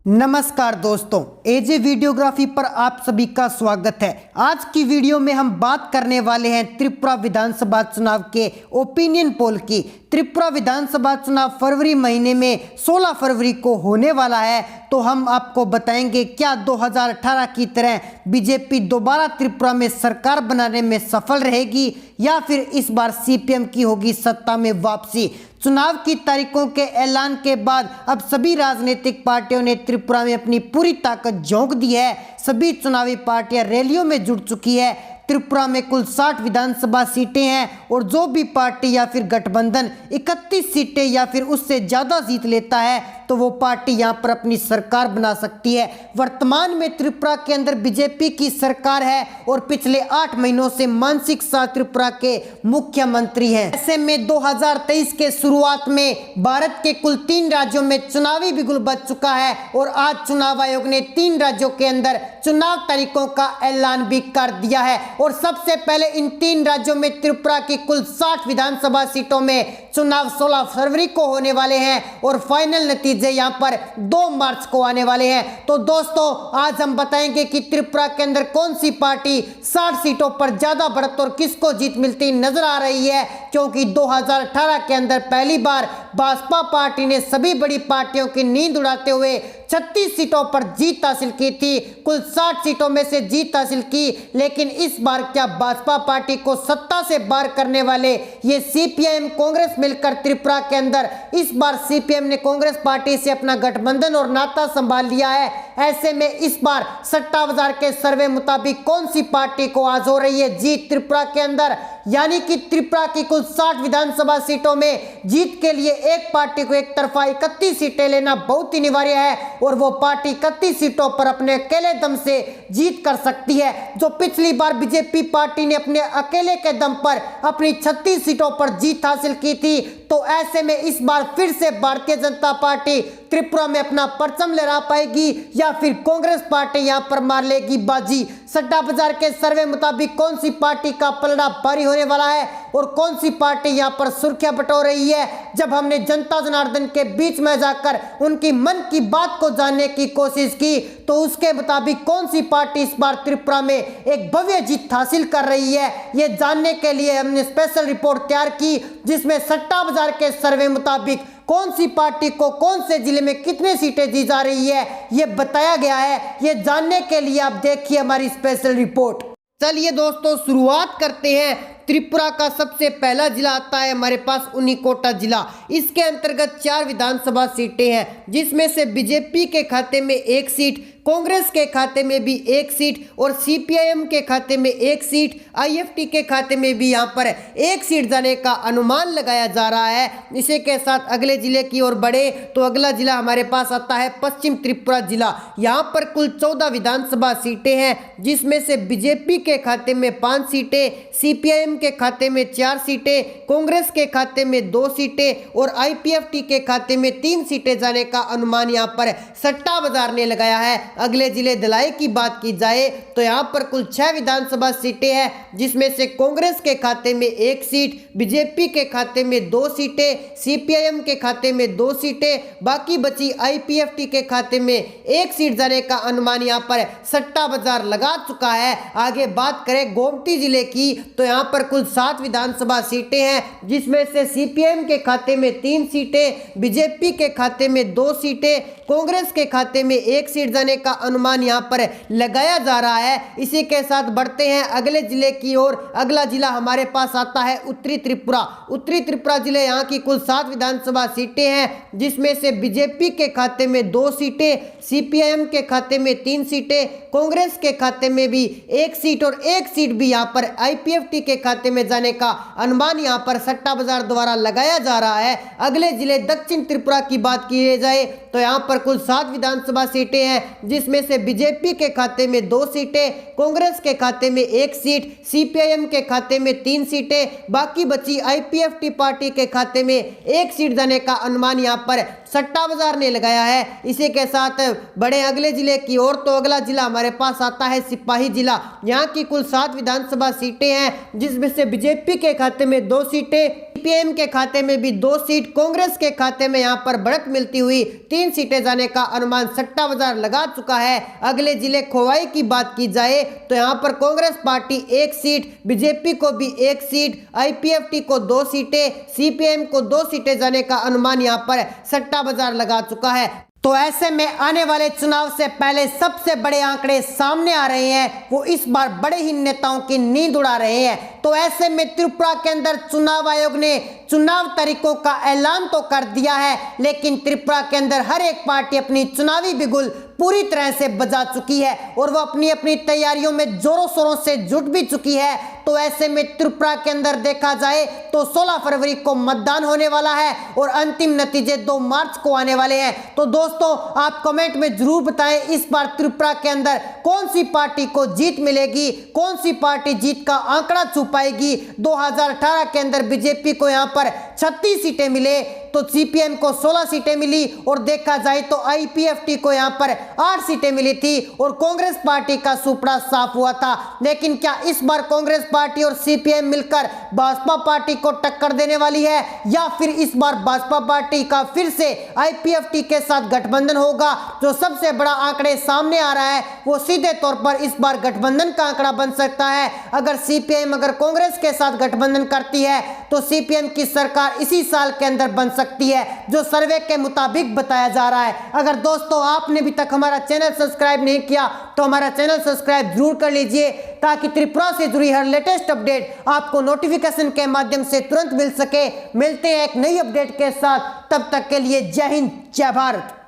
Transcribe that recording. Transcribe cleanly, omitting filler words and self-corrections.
नमस्कार दोस्तों, एजे वीडियोग्राफी पर आप सभी का स्वागत है। आज की वीडियो में हम बात करने वाले हैं त्रिपुरा विधानसभा चुनाव के ओपिनियन पोल की। त्रिपुरा विधानसभा चुनाव फरवरी महीने में 16 फरवरी को होने वाला है, तो हम आपको बताएंगे क्या 2018 की तरह बीजेपी दोबारा त्रिपुरा में सरकार बनाने में सफल रहेगी या फिर इस बार सीपीएम की होगी सत्ता में वापसी। चुनाव की तारीखों के ऐलान के बाद अब सभी राजनीतिक पार्टियों ने त्रिपुरा में अपनी पूरी ताकत झोंक दी है। सभी चुनावी पार्टियां रैलियों में जुट चुकी है। त्रिपुरा में कुल 60 विधानसभा सीटें हैं और जो भी पार्टी या फिर गठबंधन 31 सीटें या फिर उससे ज़्यादा जीत लेता है तो वो पार्टी यहाँ पर अपनी सरकार बना सकती है। वर्तमान में त्रिपुरा के अंदर बीजेपी की सरकार है और पिछले 8 महीनों से मानसिक शाह त्रिपुरा के मुख्यमंत्री हैं। ऐसे में 2023 के शुरुआत में भारत के कुल 3 राज्यों में चुनावी बिगुल बज चुका है और आज चुनाव आयोग ने 3 राज्यों के अंदर चुनाव तारीखों का ऐलान भी कर दिया है। और सबसे पहले इन 3 राज्यों में त्रिपुरा की कुल 60 विधानसभा सीटों में चुनाव 16 फरवरी को होने वाले हैं और फाइनल नतीजे यहां पर 2 मार्च को आने वाले हैं। तो दोस्तों, आज हम बताएंगे कि त्रिपुरा के अंदर कौन सी पार्टी 60 सीटों पर ज्यादा बढ़त और किसको जीत मिलती नजर आ रही है, क्योंकि 2018 के अंदर पहली बार भाजपा पार्टी ने सभी बड़ी पार्टियों की नींद उड़ाते हुए 36 सीटों पर जीत हासिल की थी। कुल 60 सीटों में से जीत हासिल की, लेकिन इस बार क्या भाजपा पार्टी को सत्ता से बाहर करने वाले ये सीपीआईएम कांग्रेस मिलकर त्रिपुरा के अंदर इस बार सीपीएम ने कांग्रेस पार्टी से अपना गठबंधन और नाता संभाल लिया है। ऐसे में इस बार सट्टा बाजार के सर्वे मुताबिक कौन सी पार्टी को आज हो रही है जीत त्रिपुरा के अंदर, यानी कि त्रिपुरा की कुल 60 विधानसभा सीटों में जीत के लिए एक पार्टी को एक तरफा 31 सीटें लेना बहुत ही अनिवार्य है और वो पार्टी 31 सीटों पर अपने अकेले दम से जीत कर सकती है। जो पिछली बार बीजेपी पार्टी ने अपने अकेले के दम पर अपनी 36 सीटों पर जीत हासिल की थी, तो ऐसे में इस बार फिर से भारतीय जनता पार्टी त्रिपुरा में अपना परचम लहरा पाएगी या फिर कांग्रेस पार्टी यहां पर मार लेगी बाजी। सट्टा बाजार के सर्वे मुताबिक कौन सी पार्टी का पलड़ा भारी होने वाला है और कौन सी पार्टी यहां पर सुर्खियां बटोर रही है, जब हमने जनता जनार्दन के बीच में जाकर उनकी मन की बात को जानने की कोशिश की, तो उसके मुताबिक कौन सी पार्टी इस बार त्रिपुरा में एक भव्य जीत हासिल कर रही है, ये जानने के लिए हमने स्पेशल रिपोर्ट तैयार की, जिसमें सट्टा बाजार के सर्वे मुताबिक कौन सी पार्टी को कौन से जिले में कितने सीटें दी जा रही है ये बताया गया है। ये जानने के लिए आप देखिए हमारी स्पेशल रिपोर्ट। चलिए दोस्तों, शुरुआत करते हैं। त्रिपुरा का सबसे पहला जिला आता है हमारे पास उनिकोटा जिला। इसके अंतर्गत 4 विधानसभा सीटें हैं, जिसमें से बीजेपी के खाते में 1 सीट, कांग्रेस के खाते में भी 1 सीट और सीपीआईएम के खाते में 1 सीट, आईएफटी के खाते में भी यहां पर 1 सीट जाने का अनुमान लगाया जा रहा है। इसी के साथ अगले जिले की ओर बढ़े तो अगला जिला हमारे पास आता है पश्चिम त्रिपुरा जिला। यहां पर कुल 14 विधानसभा सीटें हैं, जिसमें से बीजेपी के खाते में 5 सीटें, सीपीआईएम के खाते में 4 सीटें, कांग्रेस के खाते में 2 सीटें और आईपीएफटी के खाते में 3 सीटें जाने का अनुमान यहां पर सट्टा बाजार ने लगाया है। अगले जिले धलाई की बात की जाए तो यहां पर कुल 6 विधानसभा सीटें हैं, जिसमें से कांग्रेस के खाते में 1 सीट, बीजेपी के खाते में 2 सीटें, सीपीआईएम के खाते में 2 सीटें, बाकी बची आईपीएफटी के खाते में 1 सीट जाने का अनुमान यहां पर सट्टा बाजार लगा चुका है। आगे बात करें गोमती जिले की तो यहां पर कुल 7 विधानसभा सीटें हैं, जिसमें से सीपीएम के खाते में 3 सीटें, बीजेपी के खाते में 2 सीटें, कांग्रेस के खाते में 1 सीट जाने का अनुमान यहां पर लगाया जा रहा है। इसी के साथ बढ़ते हैं अगले जिले की ओर। अगला जिला हमारे पास आता है उत्तरी त्रिपुरा। उत्तरी त्रिपुरा जिले यहां की कुल 7 विधानसभा सीटें हैं, जिसमें से बीजेपी के खाते में 2 सीटें, सीपीआईएम के खाते में 3 सीटें, कांग्रेस के खाते में भी 1 सीट और 1 सीट भी यहां पर आईपीएफटी के खाते में जाने का अनुमान यहां पर सट्टा बाजार द्वारा लगाया जा रहा है। अगले जिले दक्षिण त्रिपुरा की बात की जाए तो यहां पर कुल 7 विधानसभा सीटें हैं, जिसमें से बीजेपी के खाते में 2 सीटें, कांग्रेस के खाते में 1 सीट, सीपीआईएम के खाते में 3 सीटें, बाकी बची आईपीएफटी पार्टी के खाते में 1 सीट जाने का अनुमान यहां पर सट्टा बाजार ने लगाया है। इसी के साथ बड़े अगले जिले की ओर तो अगला जिला हमारे पास आता है सिपाही जिला। यहाँ की कुल 7 विधानसभा सीटें हैं, जिसमें से बीजेपी के खाते में 2 सीटें, सीपीएम के खाते में भी 2 सीट, कांग्रेस के खाते में यहां पर बढ़त मिलती हुई 3 सीटें जाने का अनुमान सट्टा बाजार लगा चुका है। अगले जिले खोवाई की बात की जाए तो यहां पर कांग्रेस पार्टी 1 सीट, बीजेपी को भी 1 सीट, आईपीएफटी को 2 सीटें, सीपीएम को 2 सीटें जाने का अनुमान यहां पर सट्टा बाजार लगा चुका है। तो ऐसे में आने वाले चुनाव से पहले सबसे बड़े आंकड़े सामने आ रहे हैं, वो इस बार बड़े ही नेताओं की नींद उड़ा रहे हैं। तो ऐसे में त्रिपुरा के अंदर चुनाव आयोग ने चुनाव तारीखों का ऐलान तो कर दिया है, लेकिन त्रिपुरा के अंदर हर एक पार्टी अपनी चुनावी बिगुल पूरी तरह से बजा चुकी है और वो अपनी अपनी तैयारियों में जोरों शोरों से जुट भी चुकी है। तो ऐसे में त्रिपुरा के अंदर देखा जाए तो 16 फरवरी को मतदान होने वाला है और अंतिम नतीजे 2 मार्च को आने वाले हैं। तो दोस्तों आप कमेंट में जरूर बताएं इस बार त्रिपुरा के अंदर कौन सी पार्टी को जीत मिलेगी, कौन सी पार्टी जीत का आंकड़ा छू पाएगी। 2018 के अंदर बीजेपी को यहां पर 36 सीटें मिले तो सीपीएम को 16 सीटें मिली और देखा जाए तो आईपीएफटी को यहां पर 8 सीटें मिली थी और कांग्रेस पार्टी का सुपड़ा साफ हुआ था। लेकिन क्या इस बार कांग्रेस पार्टी और सीपीएम मिलकर भाजपा पार्टी को टक्कर देने वाली है या फिर इस बार भाजपा पार्टी का फिर से आईपीएफटी के साथ गठबंधन होगा? जो सबसे बड़ा आंकड़े सामने आ रहा है वो सीधे तौर पर इस बार गठबंधन का आंकड़ा बन सकता है। अगर सीपीएम कांग्रेस के साथ गठबंधन करती है तो सीपीएम की सरकार इसी साल के अंदर बन सकती है, जो सर्वे के मुताबिक बताया जा रहा है। अगर दोस्तों आपने अभी तक हमारा चैनल सब्सक्राइब नहीं किया तो हमारा चैनल सब्सक्राइब जरूर कर लीजिए ताकि त्रिपुरा से जुड़ी हर लेटेस्ट अपडेट आपको नोटिफिकेशन के माध्यम से तुरंत मिल सके। मिलते हैं एक नई अपडेट के साथ, तब तक के लिए जय हिंद, जय भारत।